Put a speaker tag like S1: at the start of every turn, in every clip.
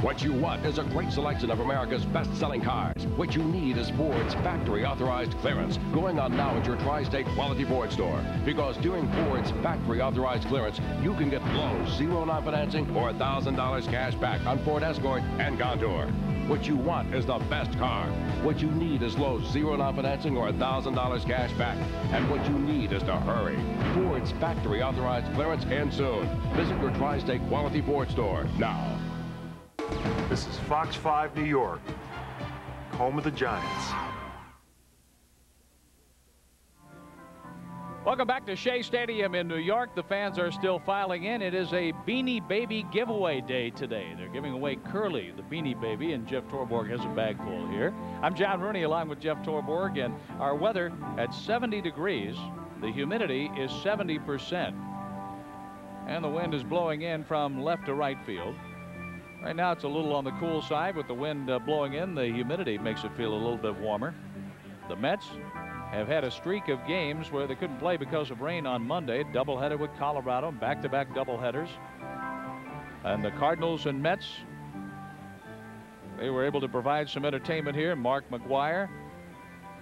S1: What you want is a great selection of America's best-selling cars. What you need is Ford's factory-authorized clearance, going on now at your Tri-State Quality Ford store. Because during Ford's factory-authorized clearance, you can get low, 0% financing or $1,000 cash back on Ford Escort and Contour. What you want is the best car. What you need is low, 0% financing or $1,000 cash back. And what you need is to hurry. Ford's factory-authorized clearance ends soon. Visit your Tri-State Quality Ford store now.
S2: This is Fox 5 New York, home of the Giants.
S3: Welcome back to Shea Stadium in New York. The fans are still filing in. It is a Beanie Baby giveaway day today. They're giving away Curly, the Beanie Baby, and Jeff Torborg has a bag full here. I'm John Rooney along with Jeff Torborg, and our weather at 70 degrees. The humidity is 70%. And the wind is blowing in from left to right field. Right now it's a little on the cool side with the wind blowing in. The humidity makes it feel a little bit warmer. The Mets have had a streak of games where they couldn't play because of rain on Monday. Doubleheader with Colorado, back-to-back doubleheaders. And the Cardinals and Mets, they were able to provide some entertainment here. Mark McGwire.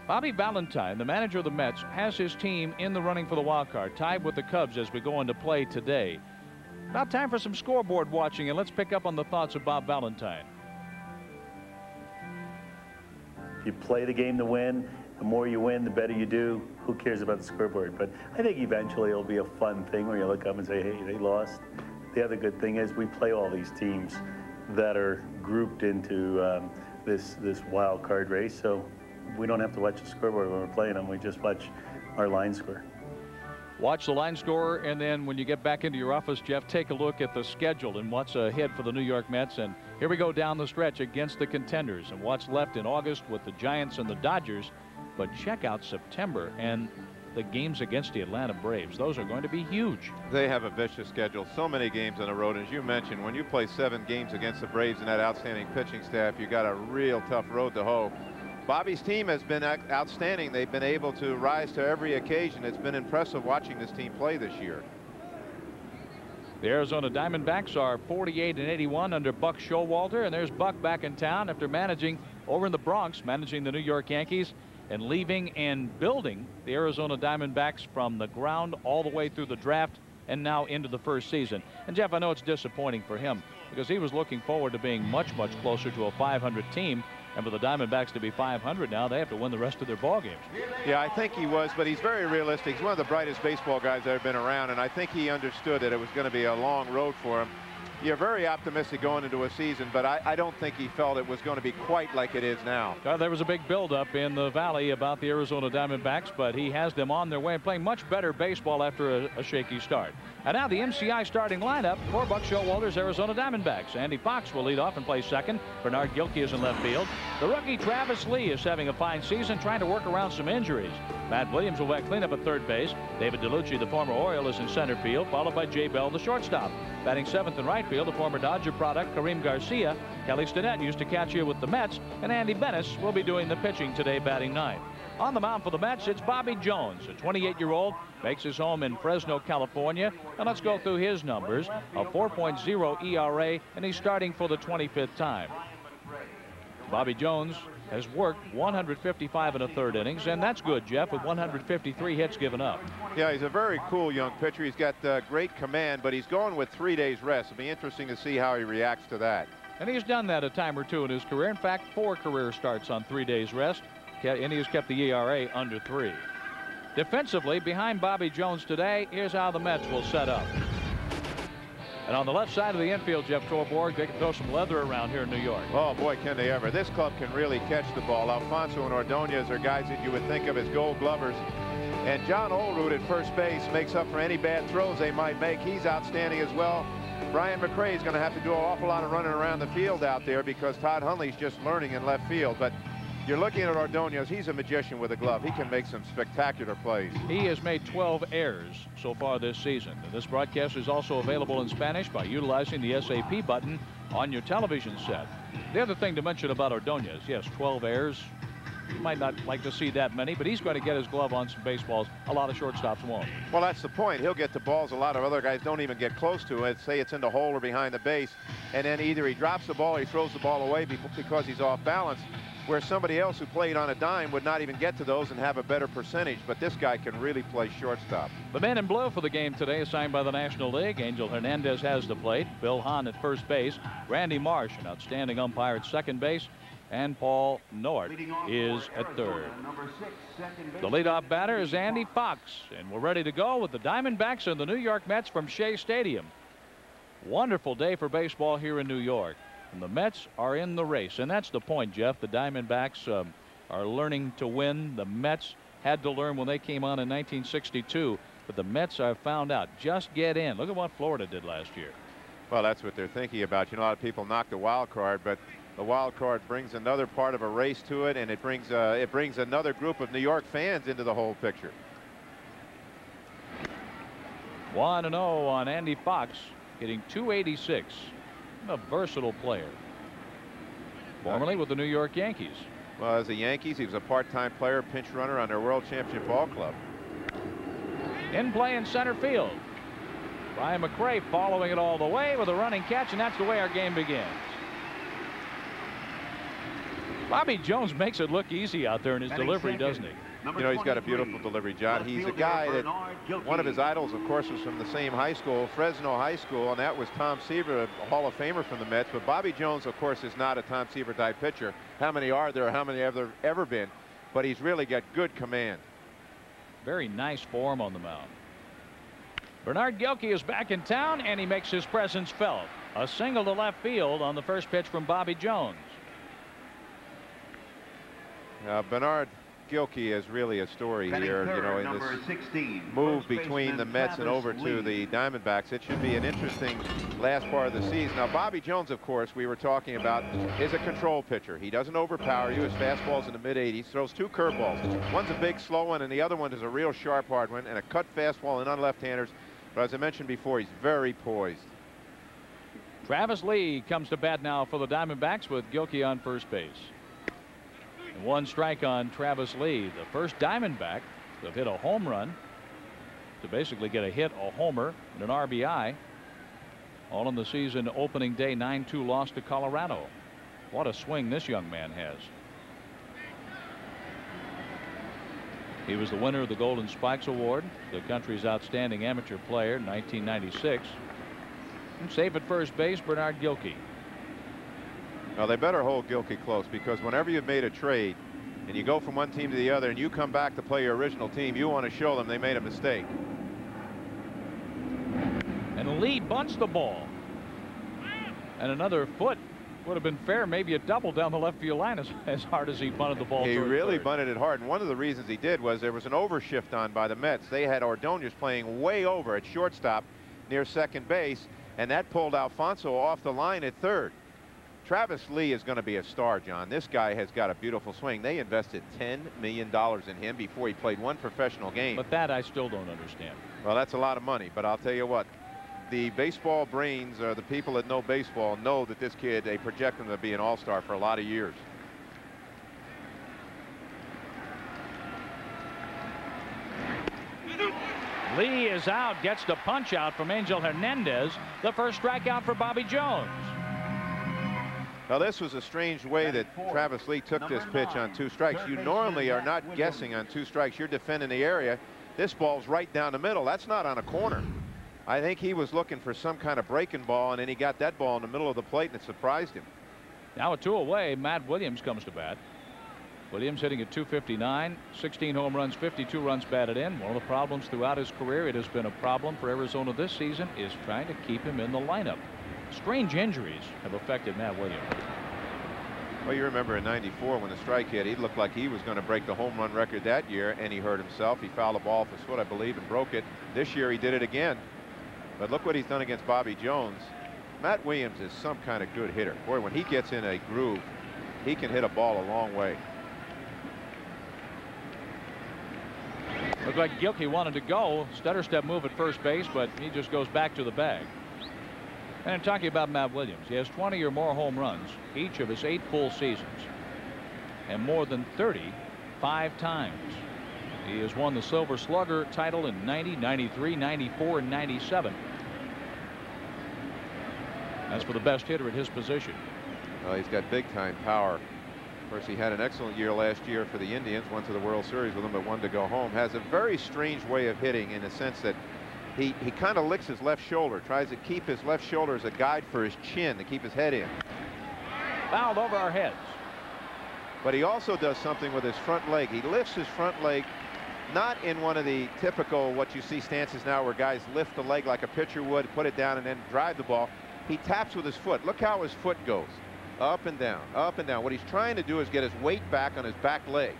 S3: Bobby Valentine, the manager of the Mets, has his team in the running for the wild card, tied with the Cubs as we go into play today. Now time for some scoreboard watching, and let's pick up on the thoughts of Bob Valentine.
S4: If you play the game to win, the more you win, the better you do. Who cares about the scoreboard? But I think eventually it'll be a fun thing where you look up and say, hey, they lost. The other good thing is we play all these teams that are grouped into this wild card race, so we don't have to watch the scoreboard when we're playing them. We just watch our line score.
S3: Watch the line score, and then when you get back into your office, Jeff, take a look at the schedule and what's ahead for the New York Mets. And here we go down the stretch against the contenders and what's left in August with the Giants and the Dodgers. But check out September and the games against the Atlanta Braves. Those are going to be huge.
S5: They have a vicious schedule. So many games on the road. As you mentioned, when you play 7 games against the Braves and that outstanding pitching staff, you got a real tough road to hoe. Bobby's team has been outstanding. They've been able to rise to every occasion. It's been impressive watching this team play this year.
S3: The Arizona Diamondbacks are 48-81 under Buck Showalter, and there's Buck back in town after managing over in the Bronx, managing the New York Yankees and leaving and building the Arizona Diamondbacks from the ground all the way through the draft and now into the first season. And Jeff, I know it's disappointing for him because he was looking forward to being much closer to a 500 team. And for the Diamondbacks to be 500 now, they have to win the rest of their ball games.
S5: Yeah, I think he was, but he's very realistic. He's one of the brightest baseball guys that have been around, and I think he understood that it was going to be a long road for him. You're very optimistic going into a season, but I don't think he felt it was going to be quite like it is now.
S3: There was a big buildup in the Valley about the Arizona Diamondbacks, but he has them on their way and playing much better baseball after a shaky start. And now the MCI starting lineup for Buck Showalter's Arizona Diamondbacks. Andy Fox will lead off and play second. Bernard Gilkey is in left field. The rookie Travis Lee is having a fine season, trying to work around some injuries. Matt Williams will bat cleanup at third base. David DeLucci, the former Oriole, is in center field, followed by Jay Bell, the shortstop. Batting seventh in right field, the former Dodger product, Kareem Garcia. Kelly Stinnett used to catch here with the Mets, and Andy Bennis will be doing the pitching today, batting ninth. On the mound for the Mets, it's Bobby Jones, a 28-year-old, makes his home in Fresno, California. And let's go through his numbers. A 4.0 ERA, and he's starting for the 25th time. Bobby Jones has worked 155 in the third innings, and that's good, Jeff, with 153 hits given up.
S5: Yeah, he's a very cool young pitcher. He's got great command, but he's going with 3 days rest. It'll be interesting to see how he reacts to that.
S3: And he's done that a time or two in his career. In fact, 4 career starts on 3 days rest, and he has kept the ERA under 3. Defensively, behind Bobby Jones today, here's how the Mets will set up. And on the left side of the infield, Jeff Torborg, they can throw some leather around here in New York.
S5: Oh, boy, can they ever. This club can really catch the ball. Alfonso and Ordonez are guys that you would think of as gold glovers. And John Olerud at first base makes up for any bad throws they might make. He's outstanding as well. Brian McRae is going to have to do an awful lot of running around the field out there because Todd Hundley's just learning in left field. But you're looking at Ordonez. He's a magician with a glove. He can make some spectacular plays.
S3: He has made 12 errors so far this season. And this broadcast is also available in Spanish by utilizing the SAP button on your television set. The other thing to mention about Ordonez, yes, 12 errors, You might not like to see that many, but he's going to get his glove on some baseballs. A lot of shortstops won't.
S5: Well, that's the point. He'll get the balls a lot of other guys don't even get close to it. Say it's in the hole or behind the base, and then either he drops the ball or he throws the ball away because he's off balance, where somebody else who played on a dime would not even get to those and have a better percentage. But this guy can really play shortstop.
S3: The man in blue for the game today is signed by the National League. Angel Hernandez has the plate. Bill Hahn at first base. Randy Marsh, an outstanding umpire, at second base. And Paul Nort is at third. The leadoff batter is Andy Fox, and we're ready to go with the Diamondbacks and the New York Mets from Shea Stadium. Wonderful day for baseball here in New York, and the Mets are in the race, and that's the point, Jeff. The Diamondbacks are learning to win. The Mets had to learn when they came on in 1962, but the Mets have found out just get in. Look at what Florida did last year.
S5: Well, that's what they're thinking about. You know, a lot of people knock the wild card, but the wild card brings another part of a race to it, and it brings another group of New York fans into the whole picture.
S3: 1-0 on Andy Fox, hitting .286. A versatile player. Formerly with the New York Yankees.
S5: Well, as the Yankees, he was a part-time player, pinch runner on their World Championship Ball Club.
S3: In play in center field. Brian McRae following it all the way with a running catch, and that's the way our game begins. Bobby Jones makes it look easy out there in his delivery, doesn't he?
S5: You know, he's got a beautiful delivery, John. He's a guy that one of his idols, of course, was from the same high school, Fresno High School, and that was Tom Seaver, a Hall of Famer from the Mets. But Bobby Jones, of course, is not a Tom Seaver type pitcher. How many are there? How many have there ever been? But he's really got good command.
S3: Very nice form on the mound. Bernard Gilkey is back in town, and he makes his presence felt. A single to left field on the first pitch from Bobby Jones.
S5: Bernard Gilkey is really a story here, you know, in this move between the Mets and over to the Diamondbacks. It should be an interesting last part of the season. Now, Bobby Jones, of course, we were talking about, is a control pitcher. He doesn't overpower you. His fastball's in the mid-80s. Throws two curveballs. One's a big, slow one, and the other one is a real sharp, hard one, and a cut fastball and on left-handers. But as I mentioned before, he's very poised.
S3: Travis Lee comes to bat now for the Diamondbacks with Gilkey on first base. And one strike on Travis Lee, the first Diamondback to have hit a home run, to basically get a hit, a homer, and an RBI, all on the season opening day 9-2 loss to Colorado. What a swing this young man has. He was the winner of the Golden Spikes Award, the country's outstanding amateur player in 1996. And safe at first base, Bernard Gilkey.
S5: Well, they better hold Gilkey close, because whenever you've made a trade and you go from one team to the other and you come back to play your original team, you want to show them they made a mistake.
S3: And Lee bunts the ball. And another foot would have been fair, maybe a double down the left field line as hard as he bunted the ball.
S5: He really bunted it hard, and one of the reasons he did was there was an overshift on by the Mets. They had Ordonez playing way over at shortstop near second base, and that pulled Alfonso off the line at third. Travis Lee is going to be a star, John. This guy has got a beautiful swing. They invested $10 million in him before he played one professional game.
S3: But that I still don't understand.
S5: Well, that's a lot of money, but I'll tell you what. The baseball brains, or the people that know baseball, know that this kid, they project him to be an all-star for a lot of years.
S3: Lee is out, gets the punch out from Angel Hernandez. The first strikeout for Bobby Jones.
S5: Now, this was a strange way that Travis Lee took this pitch on 2 strikes. You normally are not guessing on 2 strikes. You're defending the area. This ball's right down the middle. That's not on a corner. I think he was looking for some kind of breaking ball, and then he got that ball in the middle of the plate, and it surprised him.
S3: Now a 2 away, Matt Williams comes to bat. Williams hitting at .259, 16 home runs, 52 runs batted in. One of the problems throughout his career, it has been a problem for Arizona this season, is trying to keep him in the lineup. Strange injuries have affected Matt Williams.
S5: Well, you remember in '94 when the strike hit, he looked like he was going to break the home run record that year, and he hurt himself. He fouled the ball off his foot, I believe, and broke it. This year he did it again. But look what he's done against Bobby Jones. Matt Williams is some kind of good hitter. Boy, when he gets in a groove, he can hit a ball a long way.
S3: Looked like Gilkey wanted to go. Stutter step move at first base, but he just goes back to the bag. And I'm talking about Matt Williams. He has 20 or more home runs each of his 8 full seasons. and more than 30 5 times. He has won the Silver Slugger title in 90, 93, 94, and 97. That's for the best hitter at his position.
S5: Well, he's got big-time power. Of course, he had an excellent year last year for the Indians, went to the World Series with them, but one to go home. Has a very strange way of hitting in the sense that he kind of licks his left shoulder, tries to keep his left shoulder as a guide for his chin to keep his head in.
S3: Fouled over our heads.
S5: But he also does something with his front leg. He lifts his front leg, not in one of the typical what you see stances now where guys lift the leg like a pitcher would, put it down and then drive the ball. He taps with his foot. Look how his foot goes. Up and down, up and down. What he's trying to do is get his weight back on his back leg.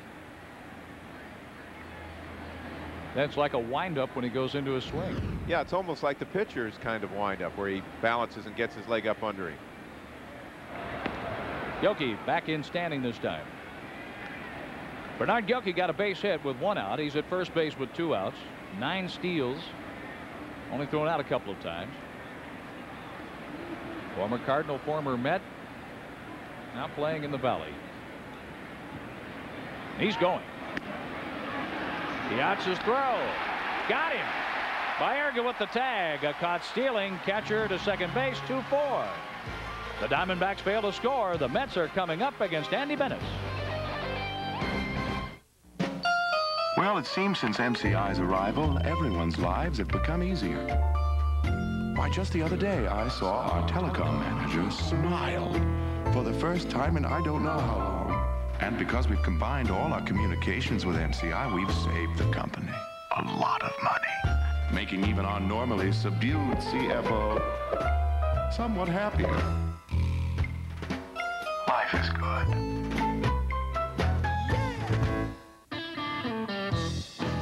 S3: That's like a windup when he goes into a swing.
S5: Yeah, it's almost like the pitcher's kind of windup where he balances and gets his leg up under him.
S3: Gilkey back in standing this time. Bernard Gilkey got a base hit with 1 out. He's at first base with 2 outs. 9 steals. Only thrown out a couple of times. Former Cardinal, former Met. Now playing in the Valley. He's going. He outs his throw. Got him. Baerga with the tag. A caught stealing. Catcher to second base. 2-4. The Diamondbacks fail to score. The Mets are coming up against Andy Bennis.
S6: Well, it seems since MCI's arrival, everyone's lives have become easier. Why, just the other day, I saw our telecom manager smile for the first time in I don't know how long. And because we've combined all our communications with MCI, we've saved the company a lot of money, making even our normally subdued CFO somewhat happier. Life is good.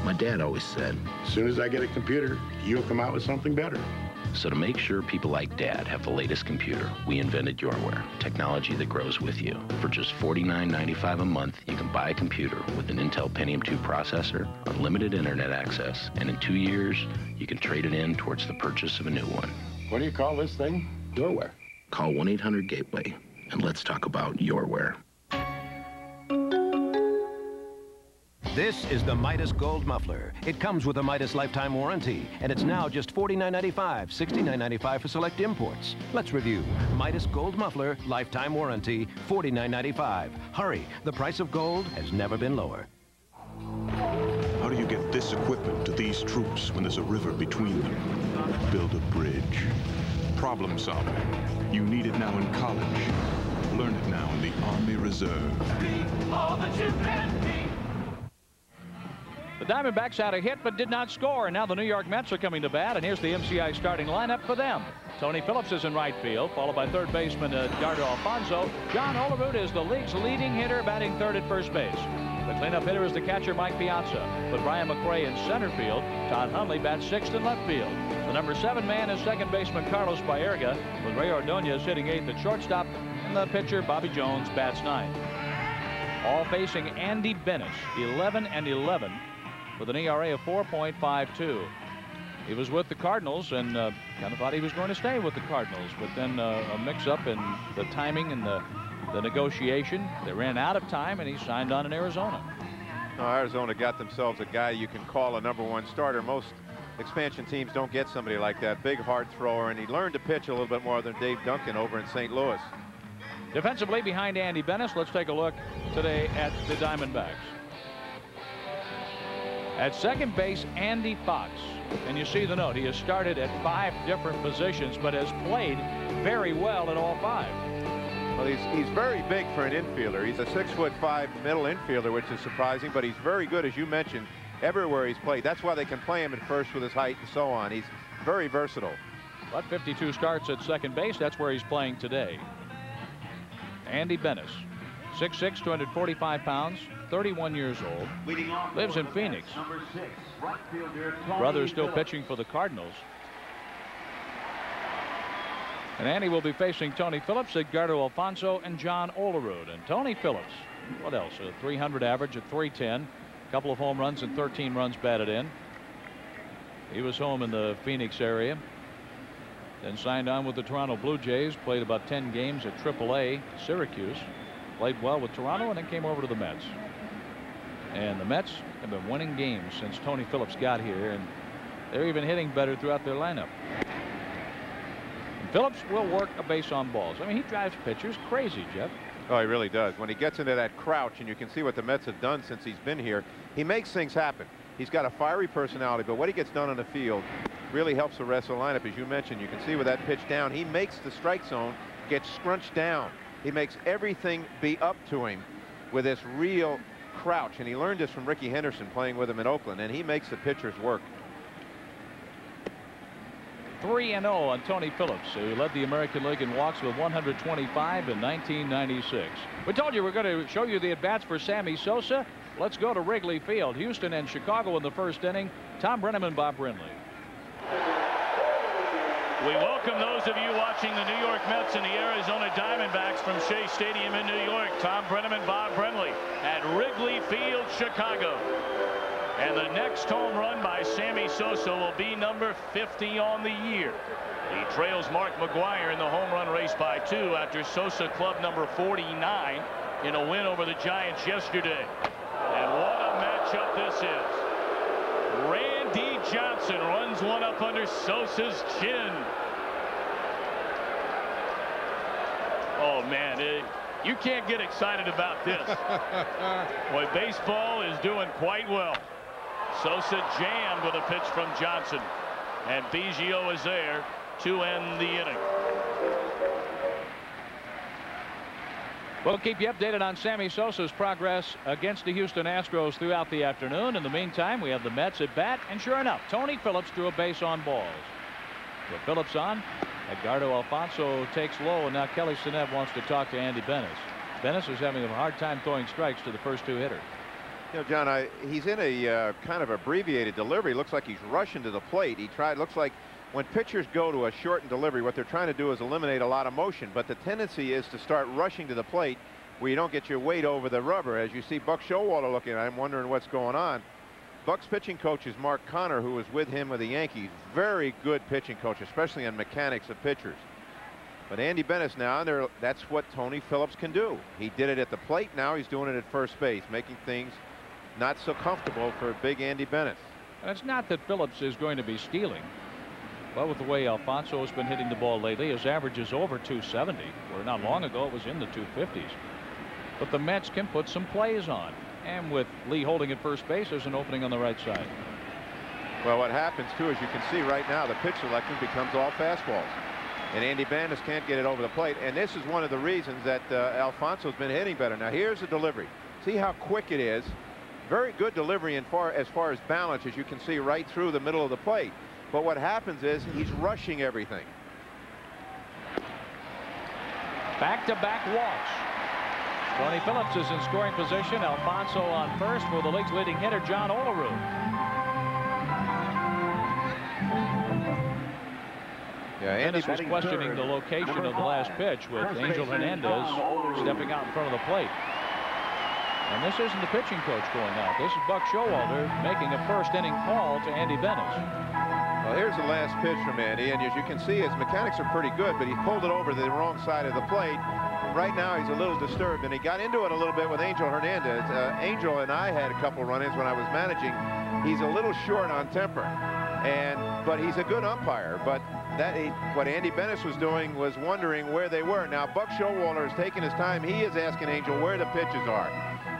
S7: My dad always said,
S8: as soon as I get a computer, you'll come out with something better.
S7: So to make sure people like Dad have the latest computer, we invented Yourware, technology that grows with you. For just $49.95 a month, you can buy a computer with an Intel Pentium 2 processor, unlimited internet access, and in 2 years, you can trade it in towards the purchase of a new one.
S8: What do you call this thing? Yourware.
S7: Call 1-800-GATEWAY, and let's talk about Yourware.
S9: This is the Midas Gold Muffler. It comes with a Midas lifetime warranty, and it's now just $49.95, $69.95 for select imports. Let's review. Midas Gold Muffler, lifetime warranty, $49.95. Hurry, the price of gold has never been lower.
S10: How do you get this equipment to these troops when there's a river between them? Build a bridge. Problem solving. You need it now in college. Learn it now in the Army Reserve.
S11: Be all that you can be.
S3: The Diamondbacks had a hit but did not score, and now the New York Mets are coming to bat, and here's the MCI starting lineup for them. Tony Phillips is in right field, followed by third baseman Edgardo Alfonso. John Olerud is the league's leading hitter, batting third at first base. The cleanup hitter is the catcher Mike Piazza. With Brian McRae in center field, Todd Hundley bats sixth in left field. The number 7 man is second baseman Carlos Baerga, with Ray Ordonez hitting eighth at shortstop, and the pitcher Bobby Jones bats ninth. All facing Andy Bennis, 11-11. With an ERA of 4.52. He was with the Cardinals and kind of thought he was going to stay with the Cardinals, but then a mix-up in the timing and the negotiation. They ran out of time, and he signed on in Arizona.
S5: No, Arizona got themselves a guy you can call a #1 starter. Most expansion teams don't get somebody like that. Big, hard thrower, and he learned to pitch a little bit more than Dave Duncan over in St. Louis.
S3: Defensively behind Andy Bennis, let's take a look today at the Diamondbacks. At second base, Andy Fox. And you see the note. He has started at 5 different positions, but has played very well at all 5.
S5: Well, he's very big for an infielder. He's a 6'5" middle infielder, which is surprising, but he's very good, as you mentioned, everywhere he's played. That's why they can play him at first with his height and so on. He's very versatile.
S3: But 52 starts at second base. That's where he's playing today. Andy Bennis, 6'6", 245 pounds, 31 years old, lives in Phoenix. Brother still pitching for the Cardinals. And Andy will be facing Tony Phillips, Edgardo Alfonso, and John Olerud. And Tony Phillips, what else? A 300 average at 310, a couple of home runs and 13 runs batted in. He was home in the Phoenix area. Then signed on with the Toronto Blue Jays, played about 10 games at AAA Syracuse. Played well with Toronto and then came over to the Mets. And the Mets have been winning games since Tony Phillips got here, and they're even hitting better throughout their lineup. And Phillips will work a base on balls. I mean, he drives pitchers crazy, Jeff.
S5: Oh, he really does. When he gets into that crouch, and you can see what the Mets have done since he's been here, he makes things happen. He's got a fiery personality, but what he gets done on the field really helps the rest of the lineup. As you mentioned, you can see with that pitch down, he makes the strike zone get scrunched down. He makes everything be up to him with this real crouch, and he learned this from Ricky Henderson playing with him in Oakland, and he makes the pitchers work.
S3: 3-0 on Tony Phillips, who led the American League in walks with 125 in 1996. We told you we're going to show you the at-bats for Sammy Sosa. Let's go to Wrigley Field. Houston and Chicago in the first inning. Tom Brenneman, Bob Brinley.
S12: We welcome those of you watching the New York Mets and the Arizona Diamondbacks from Shea Stadium in New York. Tom Brenneman, Bob Brinley at Wrigley Field, Chicago. And the next home run by Sammy Sosa will be number 50 on the year. He trails Mark McGwire in the home run race by 2 after Sosa clubbed number 49 in a win over the Giants yesterday. And what a matchup this is. Randy Johnson runs one up under Sosa's chin. Oh, man, you can't get excited about this. Boy, baseball is doing quite well. Sosa jammed with a pitch from Johnson, and Biggio is there to end the inning.
S3: We'll keep you updated on Sammy Sosa's progress against the Houston Astros throughout the afternoon. In the meantime, we have the Mets at bat, and sure enough, Tony Phillips drew a base on balls. With Phillips on, Edgardo Alfonso takes low, and now Kelly Sinet wants to talk to Andy Benes. Benes is having a hard time throwing strikes to the first 2 hitters.
S5: You know, John, he's in a kind of abbreviated delivery. Looks like he's rushing to the plate. Looks like when pitchers go to a shortened delivery, what they're trying to do is eliminate a lot of motion. But the tendency is to start rushing to the plate where you don't get your weight over the rubber. As you see Buck Showalter looking at him, wondering what's going on. Buck's pitching coach is Mark Connor, who was with him with the Yankees. Very good pitching coach, especially on mechanics of pitchers. But Andy Benes now, that's what Tony Phillips can do. He did it at the plate. Now he's doing it at first base, making things not so comfortable for big Andy Benes.
S3: And it's not that Phillips is going to be stealing. But with the way Alfonso has been hitting the ball lately, his average is over 270, where not long ago it was in the 250s. But the Mets can put some plays on. And with Lee holding at first base, there's an opening on the right side.
S5: Well, what happens, too, as you can see right now, the pitch selection becomes all fastballs. And Andy Benes can't get it over the plate. And this is one of the reasons that Alfonso's been hitting better. Now, here's the delivery. See how quick it is. Very good delivery as far as balance, as you can see right through the middle of the plate. But what happens is he's rushing everything.
S3: Back-to-back walks. Tony Phillips is in scoring position. Alfonso on first for the league's leading hitter, John Olerud.
S5: Yeah, Andy
S3: was questioning the location of the last pitch with Angel Hernandez stepping out in front of the plate. And this isn't the pitching coach going out. This is Buck Showalter making a first inning call to Andy Benes.
S5: Well, here's the last pitch from Andy, and as you can see, his mechanics are pretty good, but he pulled it over the wrong side of the plate. Right now, he's a little disturbed, and he got into it a little bit with Angel Hernandez. Angel and I had a couple run-ins when I was managing. He's a little short on temper, but he's a good umpire. But what Andy Benes was doing was wondering where they were. Now, Buck Showalter is taking his time. He is asking Angel where the pitches are.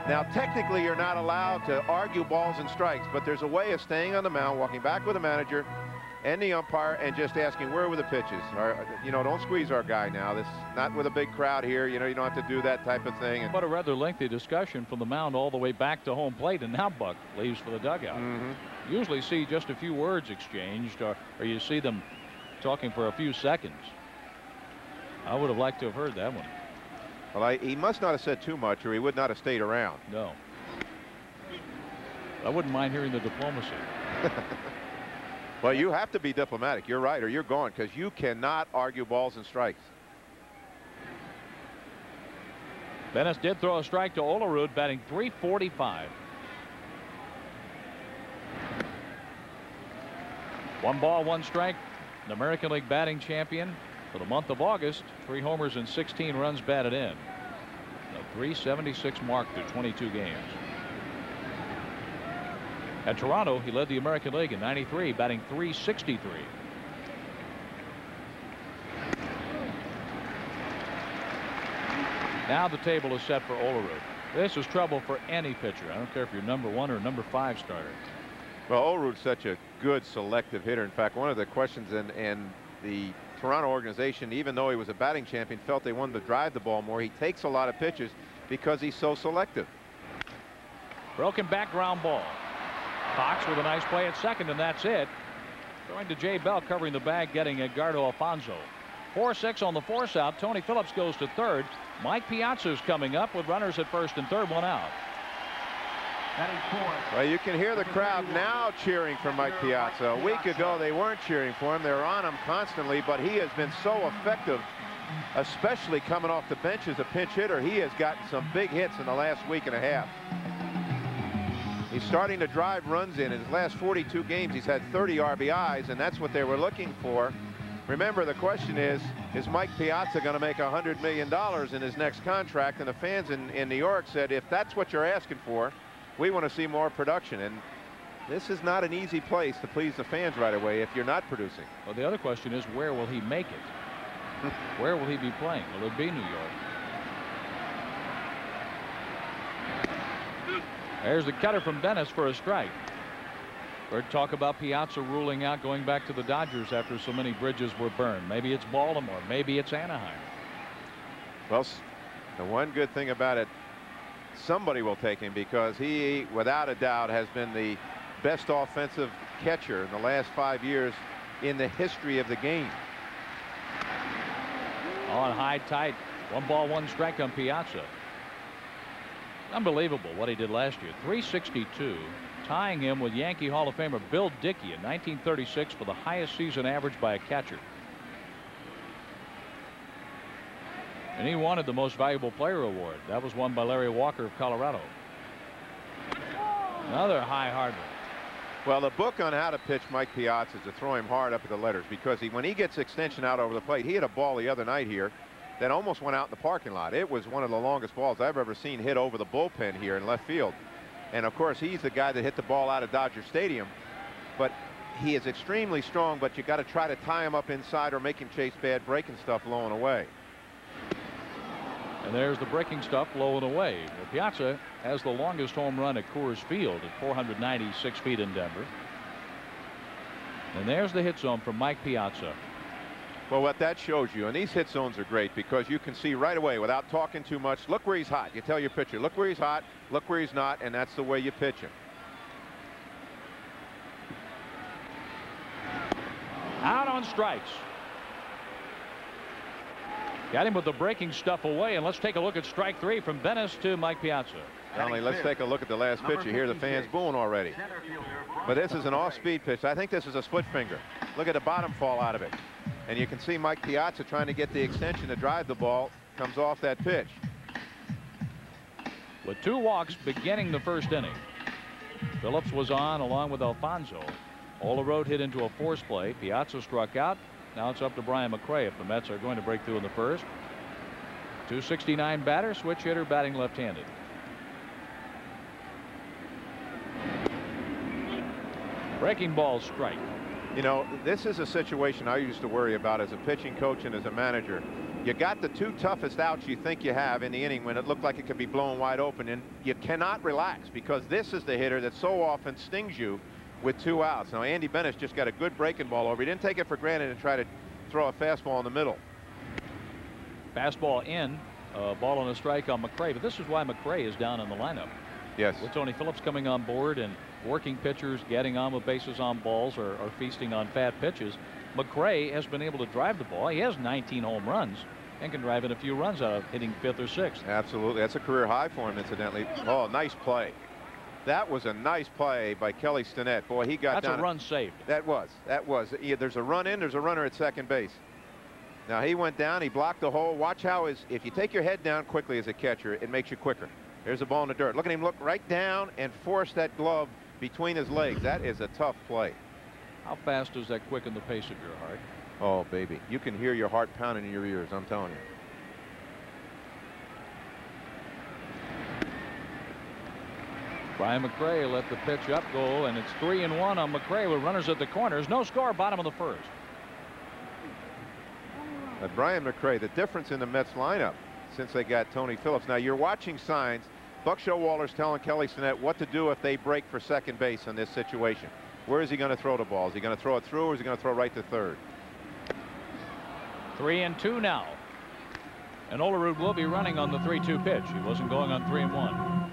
S5: Now, technically, you're not allowed to argue balls and strikes, but there's a way of staying on the mound, walking back with the manager and the umpire, and just asking where were the pitches. You know, don't squeeze our guy now. This not with a big crowd here. You know, you don't have to do that type of thing.
S3: But a rather lengthy discussion from the mound all the way back to home plate, and now Buck leaves for the dugout. Usually see just a few words exchanged, or you see them talking for a few seconds. I would have liked to have heard that one.
S5: Well, he must not have said too much, or he would not have stayed around.
S3: No. I wouldn't mind hearing the diplomacy.
S5: Well, you have to be diplomatic. You're right, or you're gone, because you cannot argue balls and strikes.
S3: Benes did throw a strike to Olerud, batting .345. 1 ball, 1 strike. The American League batting champion for the month of August. 3 homers and 16 runs batted in. A 376 mark through 22 games. At Toronto, he led the American League in '93, batting .363. Now the table is set for Olerud. This is trouble for any pitcher. I don't care if you're number 1 or number 5 starter.
S5: Well, Olerud's such a good selective hitter. In fact, one of the questions in the Toronto organization, even though he was a batting champion, felt they wanted to drive the ball more. He takes a lot of pitches because he's so selective.
S3: Broken back ground ball. Fox with a nice play at second, and that's it. Going to Jay Bell, covering the bag, getting Edgardo Alfonso. 4-6 on the force out. Tony Phillips goes to third. Mike Piazza is coming up with runners at first and third, 1 out.
S5: Well, you can hear the crowd now cheering for Mike Piazza. A week ago, they weren't cheering for him. They were on him constantly, but he has been so effective, especially coming off the bench as a pinch hitter. He has gotten some big hits in the last week and a half. He's starting to drive runs in. In his last 42 games, he's had 30 RBIs, and that's what they were looking for. Remember, the question is Mike Piazza going to make $100 million in his next contract? And the fans in New York said, if that's what you're asking for, we want to see more production. And this is not an easy place to please the fans right away if you're not producing.
S3: Well, the other question is, where will he make it? Where will he be playing? Will it be New York? There's the cutter from Dennis for a strike. We're talk about Piazza ruling out going back to the Dodgers after so many bridges were burned. Maybe it's Baltimore. Maybe it's Anaheim.
S5: Well, the one good thing about it, somebody will take him, because he, without a doubt, has been the best offensive catcher in the last 5 years in the history of the game.
S3: On high tight. 1 ball, 1 strike on Piazza. Unbelievable what he did last year. 362, tying him with Yankee Hall of Famer Bill Dickey in 1936 for the highest season average by a catcher. And he wanted the Most Valuable Player award. That was won by Larry Walker of Colorado. Another high hard one.
S5: Well, the book on how to pitch Mike Piazza is to throw him hard up at the letters, because when he gets extension out over the plate, he hit a ball the other night here that almost went out in the parking lot. It was one of the longest balls I've ever seen hit over the bullpen here in left field. And of course, he's the guy that hit the ball out of Dodger Stadium. But he is extremely strong, but you got to try to tie him up inside or make him chase bad breaking stuff low and away.
S3: And there's the breaking stuff low and away. Well, Piazza has the longest home run at Coors Field at 496 feet in Denver. And there's the hit zone from Mike Piazza.
S5: Well, what that shows you, and these hit zones are great because you can see right away without talking too much, look where he's hot. You tell your pitcher, look where he's hot, look where he's not, and that's the way you pitch him.
S3: Out on strikes. Got him with the breaking stuff away, and let's take a look at strike 3 from Dennis to Mike Piazza.
S5: Only let's take a look at the last pitch. You hear the fans booing already. But this is an off-speed pitch. I think this is a split finger. Look at the bottom fall out of it. And you can see Mike Piazza trying to get the extension to drive the ball. Comes off that pitch.
S3: With 2 walks beginning the first inning. Phillips was on along with Alfonso. Olerud hit into a force play. Piazza struck out. Now it's up to Brian McRae if the Mets are going to break through in the first. 269 batter, switch hitter, batting left-handed. Breaking ball, strike.
S5: You know, this is a situation I used to worry about as a pitching coach and as a manager. You got the 2 toughest outs you think you have in the inning when it looked like it could be blown wide open, and you cannot relax because this is the hitter that so often stings you with 2 outs. Now, Andy Bennett's just got a good breaking ball over. He didn't take it for granted and try to throw a fastball in the middle.
S3: Fastball in, ball on a strike on McRae, but this is why McRae is down in the lineup.
S5: Yes.
S3: With Tony Phillips coming on board and working pitchers getting on with bases on balls or feasting on fat pitches, McRae has been able to drive the ball. He has 19 home runs and can drive in a few runs out of hitting 5th or 6th.
S5: Absolutely. That's a career high for him, incidentally. Oh, nice play. That was a nice play by Kelly Stinnett. Boy, he got down.
S3: That's a run saved.
S5: That was. Yeah, there's a run in, there's a runner at second base. Now he went down, he blocked the hole. Watch how if you take your head down quickly as a catcher, it makes you quicker. There's a ball in the dirt. Look at him look right down and force that glove between his legs. That is a tough play.
S3: How fast does that quicken the pace of your heart?
S5: Oh, baby. You can hear your heart pounding in your ears, I'm telling you.
S3: Brian McRae let the pitch up go, and it's 3-1 on McRae with runners at the corners. No score, bottom of the first.
S5: But Brian McRae, the difference in the Mets lineup since they got Tony Phillips. Now you're watching signs. Buck Showalter's telling Kelly Sinnett what to do if they break for second base in this situation. Where is he going to throw the ball? Is he going to throw it through, or is he going to throw right to third?
S3: 3-2 now. And Olerud will be running on the 3-2 pitch. He wasn't going on 3-1.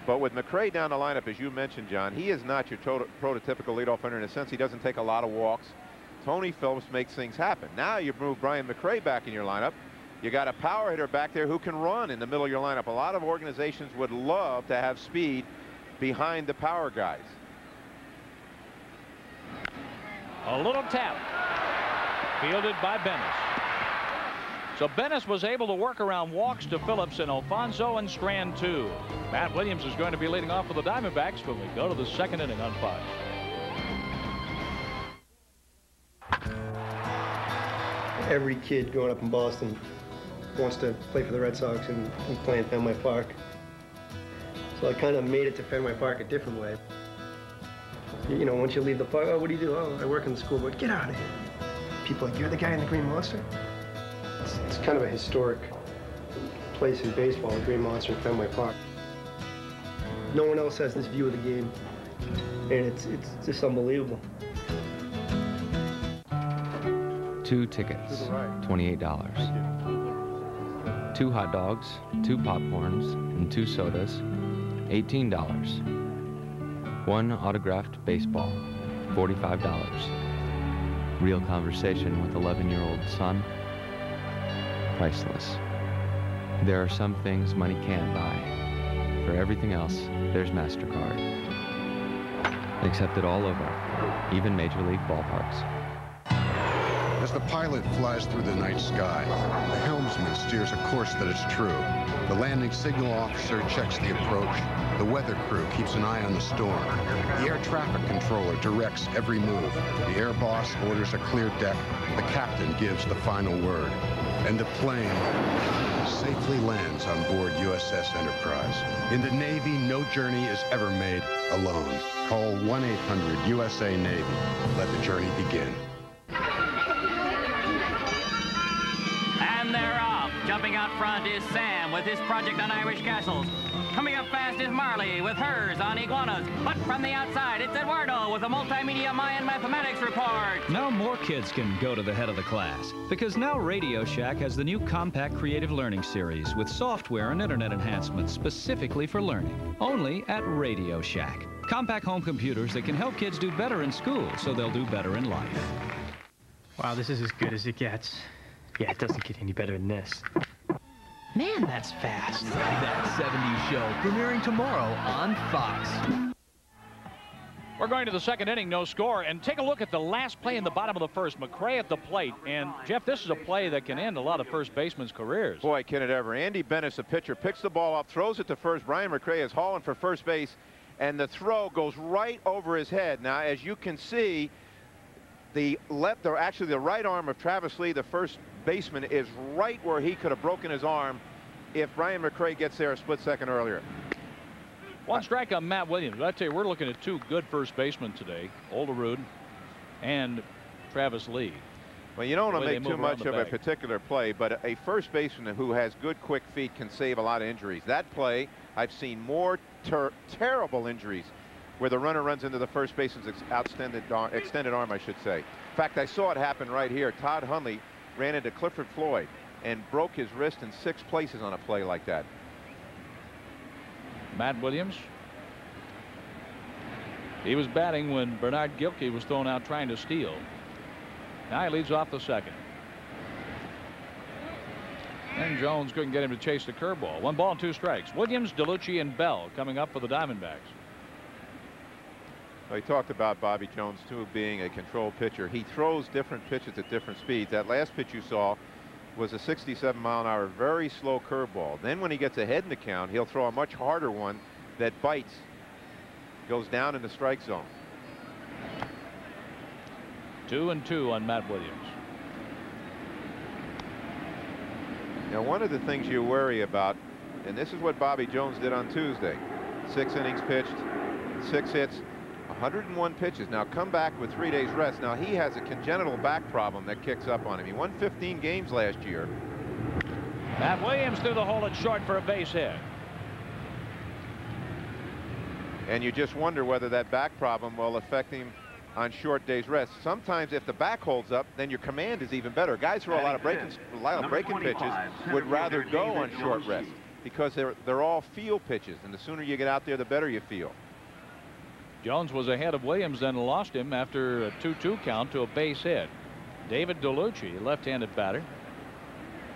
S5: But with McRae down the lineup, as you mentioned, John, he is not your prototypical leadoff hitter in a sense. He doesn't take a lot of walks. Tony Phillips makes things happen. Now you move Brian McRae back in your lineup. You got a power hitter back there who can run in the middle of your lineup. A lot of organizations would love to have speed behind the power guys.
S3: A little tap. Fielded by Bennis. So Bennis was able to work around walks to Phillips and Alfonso and strand 2. Matt Williams is going to be leading off for the Diamondbacks when we go to the second inning on Fox.
S13: Every kid growing up in Boston wants to play for the Red Sox and play in Fenway Park. So I kind of made it to Fenway Park a different way. You know, once you leave the park, oh, what do you do? Oh, I work in the school board. Get out of here. People are like, you're the guy in the Green Monster? It's kind of a historic place in baseball, the Green Monster in Fenway Park. No one else has this view of the game, and it's just unbelievable.
S14: 2 tickets, $28. 2 hot dogs, 2 popcorns, and 2 sodas, $18. 1 autographed baseball, $45. Real conversation with 11-year-old son, priceless. There are some things money can't buy. For everything else, there's MasterCard. Accepted all over, even Major League ballparks.
S15: As the pilot flies through the night sky, the helmsman steers a course that is true. The landing signal officer checks the approach. The weather crew keeps an eye on the storm. The air traffic controller directs every move. The air boss orders a clear deck. The captain gives the final word. And the plane safely lands on board USS Enterprise. In the Navy, no journey is ever made alone. Call 1-800-USA-NAVY. Let the journey begin.
S16: And they're off. Jumping out front is Sam with his project on Irish castles. Coming up fast is Marley with hers on iguanas. But from the outside, it's Eduardo with a multimedia Mayan mathematics report.
S17: Now more kids can go to the head of the class, because now Radio Shack has the new compact creative learning series with software and internet enhancements specifically for learning. Only at Radio Shack. Compact home computers that can help kids do better in school so they'll do better in life.
S18: Wow, this is as good as it gets. Yeah, it doesn't get any better than this. Man, that's fast.
S19: That 70s show premiering tomorrow on Fox.
S3: We're going to the second inning, no score, and take a look at the last play in the bottom of the first. McRae at the plate, and Jeff, this is a play that can end a lot of first basemen's careers.
S5: Boy, can it ever. Andy Bennis, the pitcher, picks the ball up, throws it to first. Brian McRae is hauling for first base, and the throw goes right over his head. Now, as you can see, the right arm of Travis Lee, the first baseman, is right where he could have broken his arm if Brian McRae gets there a split second earlier.
S3: One strike on Matt Williams. I tell you, we're looking at 2 good first basemen today, Olerud and Travis Lee.
S5: Well, you don't want to make too much of a particular play, but a first baseman who has good quick feet can save a lot of injuries. That play, I've seen more terrible injuries where the runner runs into the first baseman's extended arm, I should say. In fact, I saw it happen right here. Todd Hundley ran into Clifford Floyd and broke his wrist in 6 places on a play like that.
S3: Matt Williams. He was batting when Bernard Gilkey was thrown out trying to steal. Now he leads off the second. And Jones couldn't get him to chase the curveball. 1 ball and 2 strikes. Williams, DeLucci, and Bell coming up for the Diamondbacks.
S5: Well, he talked about Bobby Jones, too, being a control pitcher. He throws different pitches at different speeds. That last pitch you saw was a 67-mile-an-hour, very slow curveball. Then when he gets ahead in the count, he'll throw a much harder one that bites, goes down in the strike zone.
S3: 2-2 on Matt Williams.
S5: Now, one of the things you worry about, and this is what Bobby Jones did on Tuesday, 6 innings pitched, 6 hits, 101 pitches. Now come back with 3 days rest. Now he has a congenital back problem that kicks up on him. He won 15 games last year.
S3: Matt Williams threw the hole at short for a base hit.
S5: And you just wonder whether that back problem will affect him on short days rest. Sometimes if the back holds up, then your command is even better. Guys who are a lot of breaking pitches would rather go on short rest because they're all feel pitches, and the sooner you get out there, the better you feel.
S3: Jones was ahead of Williams, then lost him after a 2-2 count to a base hit. David DeLucci, left-handed batter,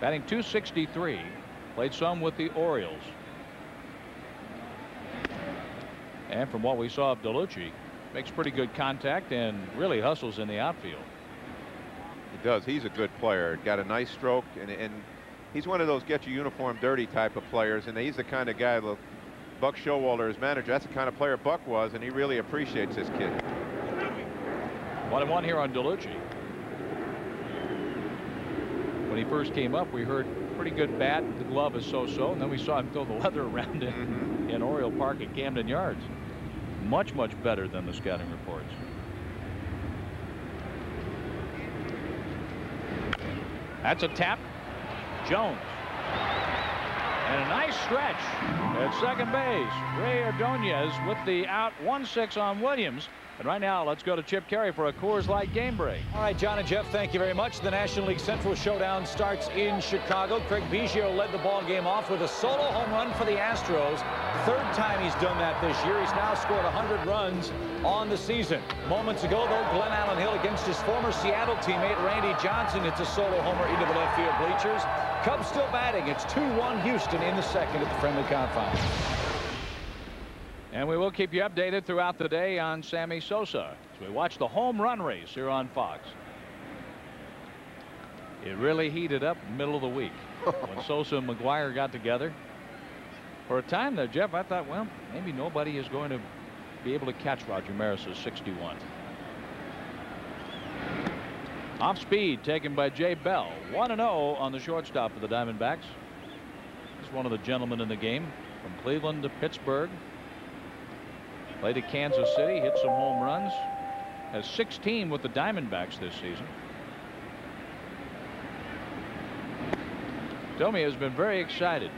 S3: batting .263, played some with the Orioles. And from what we saw of DeLucci, makes pretty good contact and really hustles in the outfield.
S5: He does. He's a good player. Got a nice stroke, and he's one of those get your uniform dirty type of players, and he's the kind of guy, Buck Showalter, his manager, that's the kind of player Buck was, and he really appreciates this kid.
S3: 1-1 here on DeLucci. When he first came up, we heard pretty good bat. The glove is so-so, and then we saw him throw the leather around it in Oriole Park at Camden Yards. Much better than the scouting reports. That's a tap. Jones. And a nice stretch at second base. Ray Ordonez with the out. 1-6 on Williams. And right now, let's go to Chip Carey for a Coors Light game break.
S20: All right, John and Jeff, thank you very much. The National League Central Showdown starts in Chicago. Craig Biggio led the ball game off with a solo home run for the Astros. Third time he's done that this year. He's now scored 100 runs on the season. Moments ago, though, Glenn Allen Hill against his former Seattle teammate Randy Johnson hits a solo homer into the left field bleachers. Cubs still batting. It's 2-1 Houston in the second at the friendly confines.
S3: And we will keep you updated throughout the day on Sammy Sosa as we watch the home run race here on Fox. It really heated up middle of the week when Sosa and McGuire got together. For a time there, Jeff, I thought, well, maybe nobody is going to be able to catch Roger Maris's 61. Off speed taken by Jay Bell. 1-0 on the shortstop for the Diamondbacks. He's one of the gentlemen in the game from Cleveland to Pittsburgh. Played at Kansas City, hit some home runs, has 16 with the Diamondbacks this season. Tommy has been very excited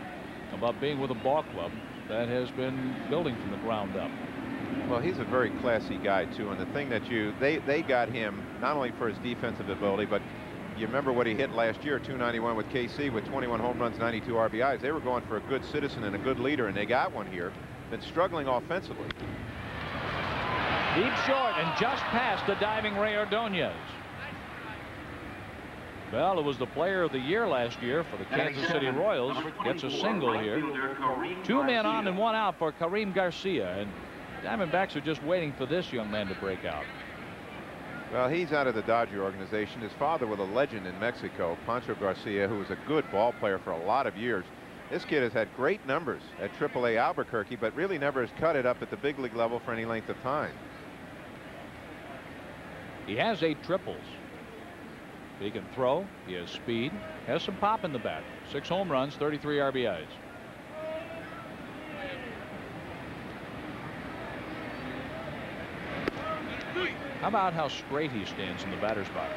S3: about being with a ball club that has been building from the ground up.
S5: Well, he's a very classy guy too, and the thing that they got him not only for his defensive ability, but you remember what he hit last year, 291 with KC with 21 home runs, 92 RBIs. They were going for a good citizen and a good leader, and they got one here. Been struggling offensively.
S3: Deep short and just past the diving Ray Ordonez. Bell, who was the player of the year last year for the Kansas City Royals, gets a single here. 2 men on and 1 out for Karim Garcia, and Diamondbacks are just waiting for this young man to break out.
S5: Well, he's out of the Dodger organization. His father was a legend in Mexico, Pancho Garcia, who was a good ball player for a lot of years. This kid has had great numbers at AAA Albuquerque, but really never has cut it up at the big league level for any length of time.
S3: He has 8 triples. He can throw. He has speed. Has some pop in the bat. 6 home runs, 33 RBIs. How about how straight he stands in the batter's box?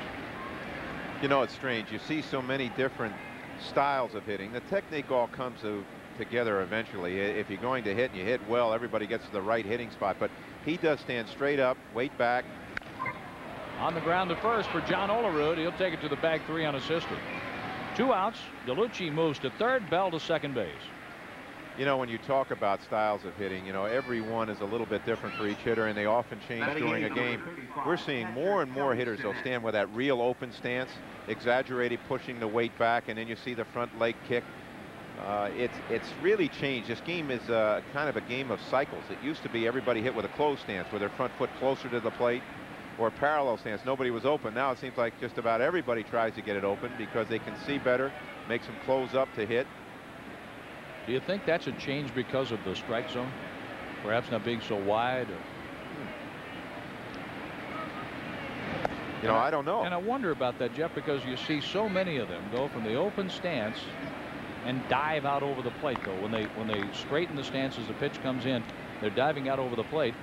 S5: You know, it's strange. You see so many different styles of hitting. The technique all comes together eventually. If you're going to hit and you hit well, everybody gets to the right hitting spot. But he does stand straight up, weight back.
S3: On the ground to first for John Olerud. He'll take it to the bag 3 unassisted. 2 outs. DeLucci moves to third. Bell to second base.
S5: You know, when you talk about styles of hitting, you know, every one is a little bit different for each hitter, and they often change during a game. We're seeing more and more hitters that'll stand with that real open stance, exaggerated, pushing the weight back, and then you see the front leg kick. It's really changed. This game is kind of a game of cycles. It used to be everybody hit with a closed stance with their front foot closer to the plate, or a parallel stance. Nobody was open. Now it seems like just about everybody tries to get it open because they can see better, makes them close up to hit.
S3: Do you think that's a change because of the strike zone? Perhaps not being so wide?
S5: You know, I don't know.
S3: And I wonder about that, Jeff, because you see so many of them go from the open stance and dive out over the plate, though. When they straighten the stance as the pitch comes in, They're diving out over the plate.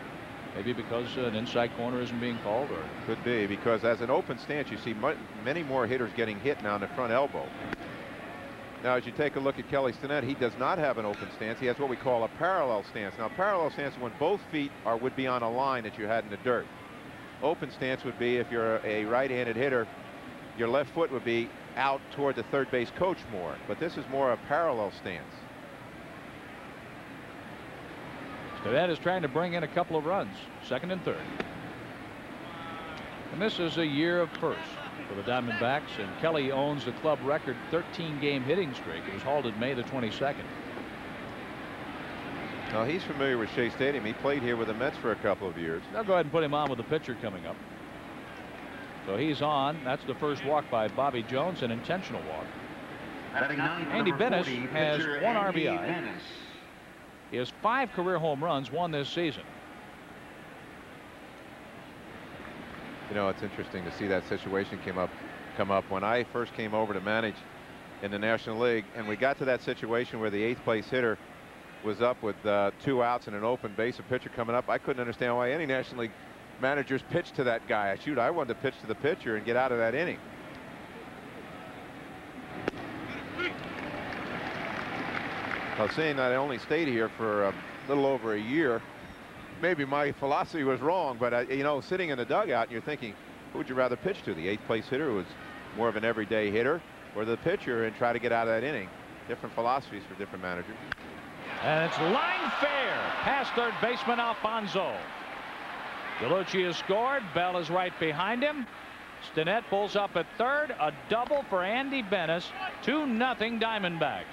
S3: Maybe because an inside corner isn't being called, or
S5: could be because as an open stance, you see many more hitters getting hit now in the front elbow. Now, as you take a look at Kelly Stinnett, he does not have an open stance. He has what we call a parallel stance. Now, parallel stance is when both feet would be on a line that you had in the dirt. Open stance would be if you're a right-handed hitter, your left foot would be out toward the third base coach more. But this is more a parallel stance.
S3: Stinnett is trying to bring in a couple of runs, second and third. And this is a year of first for the Diamondbacks, and Kelly owns the club record 13-game hitting streak. It was halted May the 22nd.
S5: Now, he's familiar with Shea Stadium. He played here with the Mets for a couple of years.
S3: I'll go ahead and put him on with the pitcher coming up. So he's on. That's the first walk by Bobby Jones, an intentional walk. Andy Benes has 1 RBI. He has 5 career home runs, 1 this season.
S5: You know, it's interesting to see that situation come up when I first came over to manage in the National League, and we got to that situation where the 8th place hitter was up with 2 outs and an open base, a pitcher coming up. I couldn't understand why any National League managers pitched to that guy. Shoot, I wanted to pitch to the pitcher and get out of that inning. Well, seeing that I only stayed here for a little over a year, maybe my philosophy was wrong, but you know, sitting in the dugout and you're thinking, who would you rather pitch to? The 8th place hitter, who was more of an everyday hitter, or the pitcher and try to get out of that inning? Different philosophies for different managers.
S3: And it's line fair past third baseman Alfonso. Gallucci has scored. Bell is right behind him. Stinnett pulls up at third. A double for Andy Benes. 2-0 Diamondbacks.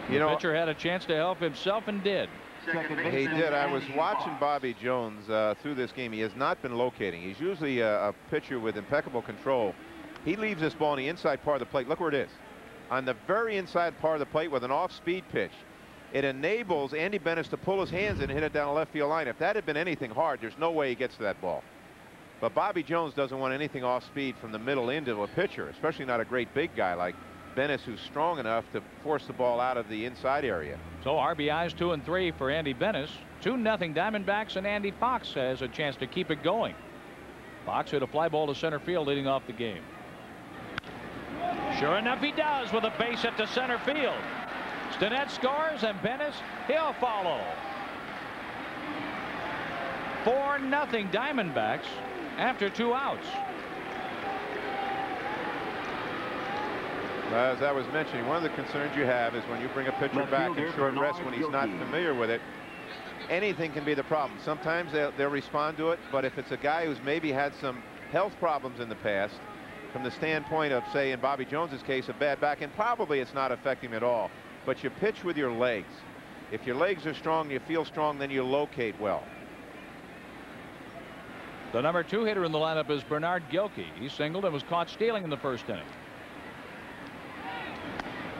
S3: The pitcher had a chance to help himself and did.
S5: He did. I was watching Bobby Jones through this game. He has not been locating. He's usually a pitcher with impeccable control. He leaves this ball on the inside part of the plate. Look where it is. On the very inside part of the plate with an off-speed pitch. It enables Andy Benes to pull his hands in and hit it down the left field line. If that had been anything hard, there's no way he gets to that ball. But Bobby Jones doesn't want anything off-speed from the middle into a pitcher, especially not a great big guy like Benes, who's strong enough to force the ball out of the inside area.
S3: So RBIs 2 and 3 for Andy Benes. 2-0 Diamondbacks, and Andy Fox has a chance to keep it going. Fox hit a fly ball to center field leading off the game. Sure enough, he does with a base hit to center field. Stinnett scores, and Benes, he'll follow. 4-0 Diamondbacks after 2 outs.
S5: As I was mentioning, one of the concerns you have is when you bring a pitcher back in short rest when he's not familiar with it, anything can be the problem. Sometimes they'll respond to it, but if it's a guy who's maybe had some health problems in the past, from the standpoint of, say, in Bobby Jones's case, a bad back, and probably it's not affecting him at all, but you pitch with your legs. If your legs are strong, you feel strong, then you locate well.
S3: The number 2 hitter in the lineup is Bernard Gilkey. He singled and was caught stealing in the first inning.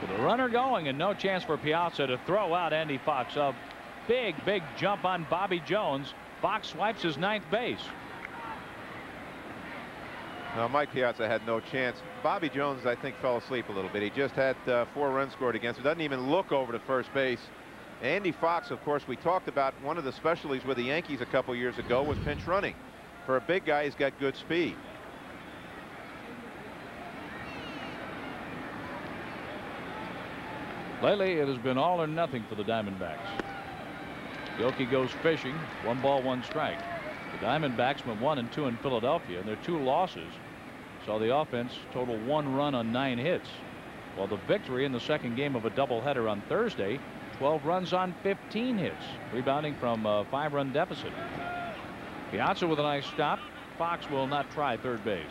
S3: With a runner going and no chance for Piazza to throw out Andy Fox. A big jump on Bobby Jones. Fox swipes his 9th base.
S5: Now, Mike Piazza had no chance. Bobby Jones, I think, fell asleep a little bit. He just had 4 runs scored against him. Doesn't even look over to first base. Andy Fox, of course, we talked about one of the specialties with the Yankees a couple years ago was pinch running. For a big guy, he's got good speed.
S3: Lately, it has been all or nothing for the Diamondbacks. Gilkey goes fishing. 1 ball, 1 strike. The Diamondbacks went 1 and 2 in Philadelphia, and their 2 losses saw the offense total 1 run on 9 hits. While the victory in the second game of a doubleheader on Thursday, 12 runs on 15 hits, rebounding from a 5-run deficit. Piazza with a nice stop. Fox will not try third base.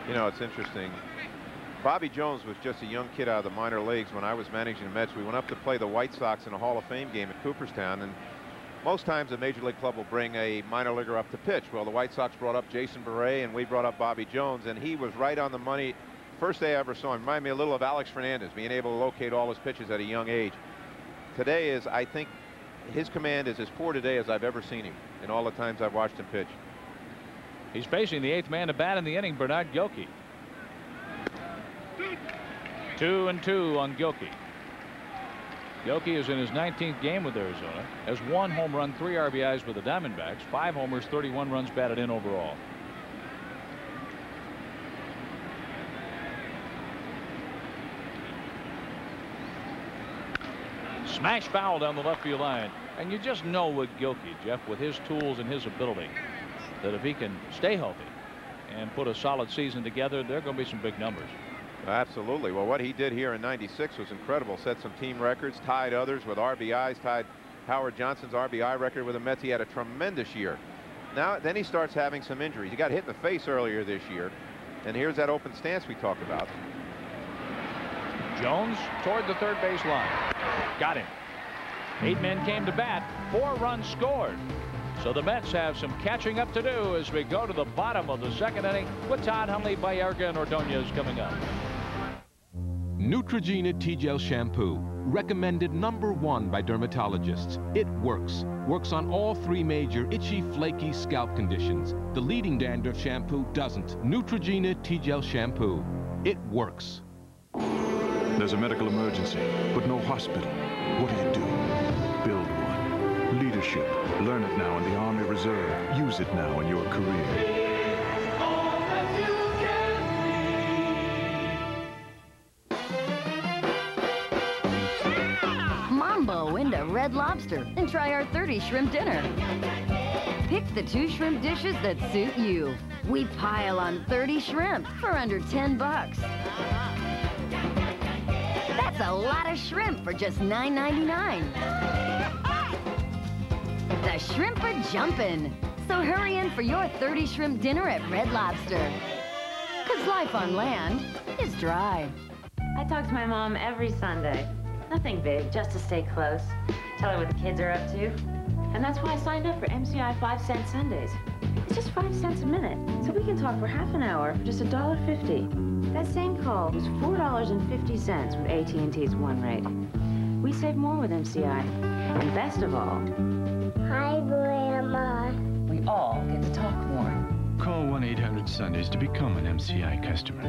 S5: You know, it's interesting. Bobby Jones was just a young kid out of the minor leagues when I was managing the Mets. We went up to play the White Sox in a Hall of Fame game at Cooperstown, and most times a major league club will bring a minor leaguer up to pitch. Well, the White Sox brought up Jason Beret, and we brought up Bobby Jones, and he was right on the money. First day I ever saw him. Reminded me a little of Alex Fernandez, being able to locate all his pitches at a young age. Today is, I think, his command is as poor today as I've ever seen him in all the times I've watched him pitch.
S3: He's facing the 8th man to bat in the inning, Bernard Gilkey. 2-2 on Gilkey. Gilkey is in his 19th game with Arizona, has 1 home run, 3 RBIs with the Diamondbacks, 5 homers, 31 runs batted in overall. Smash foul down the left field line. And you just know with Gilkey, Jeff, with his tools and his ability, that if he can stay healthy and put a solid season together, there are going to be some big numbers.
S5: Absolutely. Well, what he did here in '96 was incredible. Set some team records, tied others with RBIs, tied Howard Johnson's RBI record with the Mets. He had a tremendous year. Now, then he starts having some injuries. He got hit in the face earlier this year. And here's that open stance we talked about.
S3: Jones toward the third base line. Got him. 8 men came to bat. 4 runs scored. So the Mets have some catching up to do as we go to the bottom of the 2nd inning with Todd Hundley, Baerga, and Ordonez coming up.
S21: Neutrogena T-Gel Shampoo, recommended #1 by dermatologists. It works. Works on all 3 major itchy, flaky scalp conditions. The leading dandruff shampoo doesn't. Neutrogena T-Gel Shampoo. It works.
S10: There's a medical emergency, but no hospital. What do? Build one. Leadership. Learn it now in the Army Reserve. Use it now in your career.
S22: Mambo into Red Lobster and try our 30 shrimp dinner. Pick the 2 shrimp dishes that suit you. We pile on 30 shrimp for under $10. That's a lot of shrimp for just $9.99. The shrimp are jumping. So hurry in for your 30 shrimp dinner at Red Lobster. 'Cause life on land is dry.
S23: I talk to my mom every Sunday. Nothing big, just to stay close. Tell her what the kids are up to. And that's why I signed up for MCI 5-cent Sundays. It's just 5 cents a minute, so we can talk for half an hour for just $1.50. That same call was $4.50 with AT&T's One Rate. We save more with MCI. And best of all, hi, Grandma. We all get to talk more.
S24: Call 1-800-Sundays to become an MCI customer.